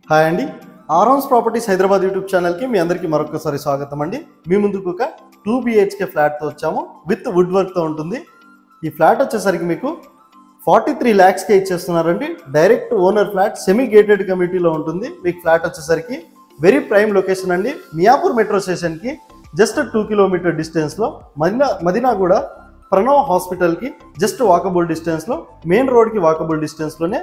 Hi అండి, ఆరోన్స్ properties Hyderabad YouTube ఛానల్కి మీ అందరికీ మరొకసారి స్వాగతం అండి. మీ ముందుకు ఒక 2 BHK ఫ్లాట్తో వచ్చాము. విత్ వుడ్ వర్క్తో ఉంటుంది. ఈ ఫ్లాట్ వచ్చేసరికి మీకు 43 lakhsకే ఇచ్చేస్తున్నారండి. Direct owner flat, semi gated కమ్యూనిటీలో ఉంటుంది. మీకు ఫ్లాట్ వచ్చేసరికి వెరీ ప్రైమ్ లొకేషన్ అండి. మియాపూర్ మెట్రో స్టేషన్కి జస్ట్ 2 కిలోమీటర్ డిస్టెన్స్లో, మదీనాగూడ ప్రణవ్ హాస్పిటల్కి జస్ట్ వాకబుల్ డిస్టెన్స్లో, మెయిన్ రోడ్కి వాకబుల్ డిస్టెన్స్లోనే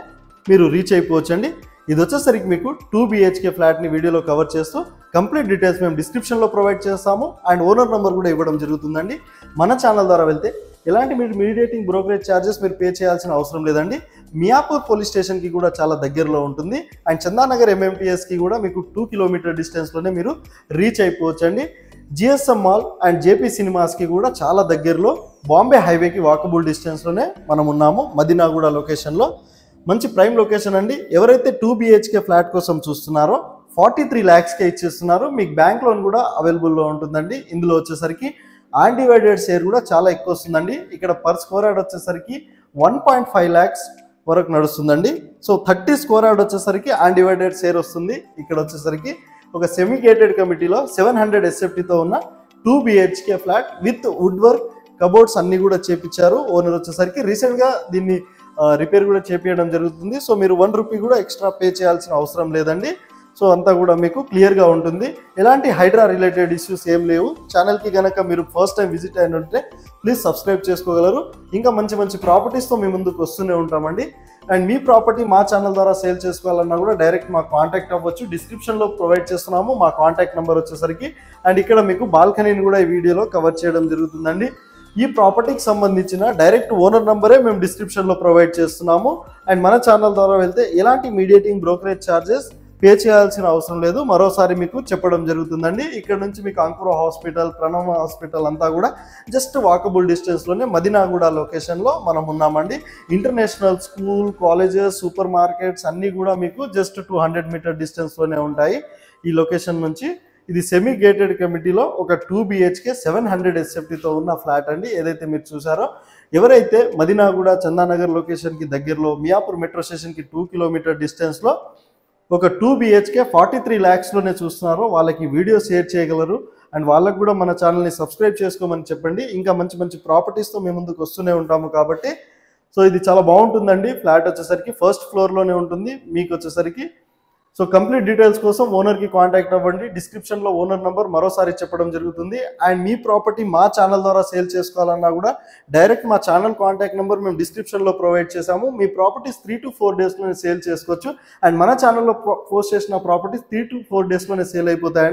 మీరు రీచ్ అయిపోవచ్చండి. ఇది వచ్చేసరికి మీకు 2 BHK ఫ్లాట్ని వీడియోలో కవర్ చేస్తూ కంప్లీట్ డీటెయిల్స్ మేము డిస్క్రిప్షన్లో ప్రొవైడ్ చేస్తాము. అండ్ ఓనర్ నెంబర్ కూడా ఇవ్వడం జరుగుతుందండి. మన ఛానల్ ద్వారా వెళ్తే ఎలాంటి మీరు మీడియేటింగ్ బ్రోకరేజ్ ఛార్జెస్ మీరు పే చేయాల్సిన అవసరం లేదండి. మియాపూర్ పోలీస్ స్టేషన్కి కూడా చాలా దగ్గరలో ఉంటుంది. అండ్ చందానగర్ MMTSకి కూడా మీకు 2 కిలోమీటర్ డిస్టెన్స్లోనే మీరు రీచ్ అయిపోవచ్చండి. GSM మాల్ అండ్ JP సినిమాస్కి కూడా చాలా దగ్గరలో, బాంబే హైవేకి వాకబుల్ డిస్టెన్స్లోనే మనం ఉన్నాము. మదీనాగూడ లొకేషన్లో మంచి ప్రైమ్ లొకేషన్ అండి. ఎవరైతే 2 BHK ఫ్లాట్ కోసం చూస్తున్నారో 43 lakhsకే ఇచ్చేస్తున్నారు. మీకు బ్యాంక్ లోన్ కూడా అవైలబుల్లో ఉంటుందండి. ఇందులో వచ్చేసరికి అన్డివైడెడ్ షేర్ కూడా చాలా ఎక్కువ వస్తుందండి. ఇక్కడ పర్ స్క్వేర్ యార్డ్ వచ్చేసరికి 1.5 lakhs వరకు నడుస్తుందండి. సో 30 స్క్వేర్ యార్డ్ వచ్చేసరికి అన్డివైడెడ్ షేర్ వస్తుంది. ఇక్కడ వచ్చేసరికి ఒక సెమీ గేటెడ్ కమిటీలో 700 SFTతో ఉన్న 2 BHK flat with wood work, cupboards అన్ని కూడా చేపించారు. ఓనర్ వచ్చేసరికి రీసెంట్గా దీన్ని రిపేర్ కూడా చేపించడం జరుగుతుంది. సో మీరు 1 రూపీ కూడా ఎక్స్ట్రా పే చేయాల్సిన అవసరం లేదండి. సో అంతా కూడా మీకు క్లియర్గా ఉంటుంది. ఎలాంటి హైడ్రా రిలేటెడ్ ఇష్యూస్ ఏం లేవు. ఛానల్కి కనుక మీరు ఫస్ట్ టైం విజిట్ అయిన ఉంటే ప్లీజ్ సబ్స్క్రైబ్ చేసుకోగలరు. ఇంకా మంచి మంచి ప్రాపర్టీస్తో మీ ముందుకు వస్తూనే ఉంటామండి. అండ్ మీ ప్రాపర్టీ మా ఛానల్ ద్వారా సేల్ చేసుకోవాలన్నా కూడా డైరెక్ట్ మా కాంటాక్ట్ అవ్వచ్చు. డిస్క్రిప్షన్లో ప్రొవైడ్ చేస్తున్నాము మా కాంటాక్ట్ నెంబర్ వచ్చేసరికి. అండ్ ఇక్కడ మీకు బాల్కనీని కూడా ఈ వీడియోలో కవర్ చేయడం జరుగుతుందండి. ఈ ప్రాపర్టీకి సంబంధించిన డైరెక్ట్ ఓనర్ నంబరే మేము డిస్క్రిప్షన్లో ప్రొవైడ్ చేస్తున్నాము. అండ్ మన ఛానల్ ద్వారా వెళ్తే ఎలాంటి మీడియేటింగ్ బ్రోకరేజ్ ఛార్జెస్ పే చేయాల్సిన అవసరం లేదు. మరోసారి మీకు చెప్పడం జరుగుతుందండి. ఇక్కడ నుంచి మీకు అంకుర హాస్పిటల్, ప్రణవ్ హాస్పిటల్ అంతా కూడా జస్ట్ వాకబుల్ డిస్టెన్స్లోనే మదీనాగూడ లొకేషన్లో మనం ఉన్నామండి. International school, colleges, super markets అన్నీ కూడా మీకు జస్ట్ 200 మీటర్ డిస్టెన్స్లోనే ఉంటాయి ఈ లొకేషన్ నుంచి. ఇది సెమీ గేటెడ్ కమిటీలో ఒక 2 BHK 700 SFTతో ఉన్న ఫ్లాట్ అండి. ఏదైతే మీరు చూసారో, ఎవరైతే మదీనాగూడ చందానగర్ లొకేషన్కి దగ్గరలో, మియాపూర్ మెట్రో స్టేషన్కి 2 కిలోమీటర్ డిస్టెన్స్లో ఒక 2 BHK 43 lakhsలోనే చూస్తున్నారో వాళ్ళకి వీడియో షేర్ చేయగలరు. అండ్ వాళ్ళకు కూడా మన ఛానల్ని సబ్స్క్రైబ్ చేసుకోమని చెప్పండి. ఇంకా మంచి మంచి ప్రాపర్టీస్తో మేము ముందుకు వస్తూనే ఉంటాము కాబట్టి. సో ఇది చాలా బాగుంటుందండి. ఫ్లాట్ వచ్చేసరికి ఫస్ట్ ఫ్లోర్లోనే ఉంటుంది. మీకు వచ్చేసరికి సో కంప్లీట్ డీటెయిల్స్ కోసం ఓనర్కి కాంటాక్ట్ అవ్వండి. డిస్క్రిప్షన్లో ఓనర్ నెంబర్ మరోసారి చెప్పడం జరుగుతుంది. అండ్ మీ ప్రాపర్టీ మా ఛానల్ ద్వారా సేల్ చేసుకోవాలన్నా కూడా డైరెక్ట్ మా ఛానల్ కాంటాక్ట్ నెంబర్ మేము డిస్క్రిప్షన్లో ప్రొవైడ్ చేసాము. మీ ప్రాపర్టీస్ 3 to 4 డేస్లోనే సేల్ చేసుకోవచ్చు. అండ్ మన ఛానల్లో పోస్ట్ చేసిన ప్రాపర్టీస్ 3 to 4 డేస్లోనే సేల్ అయిపోతాయండి.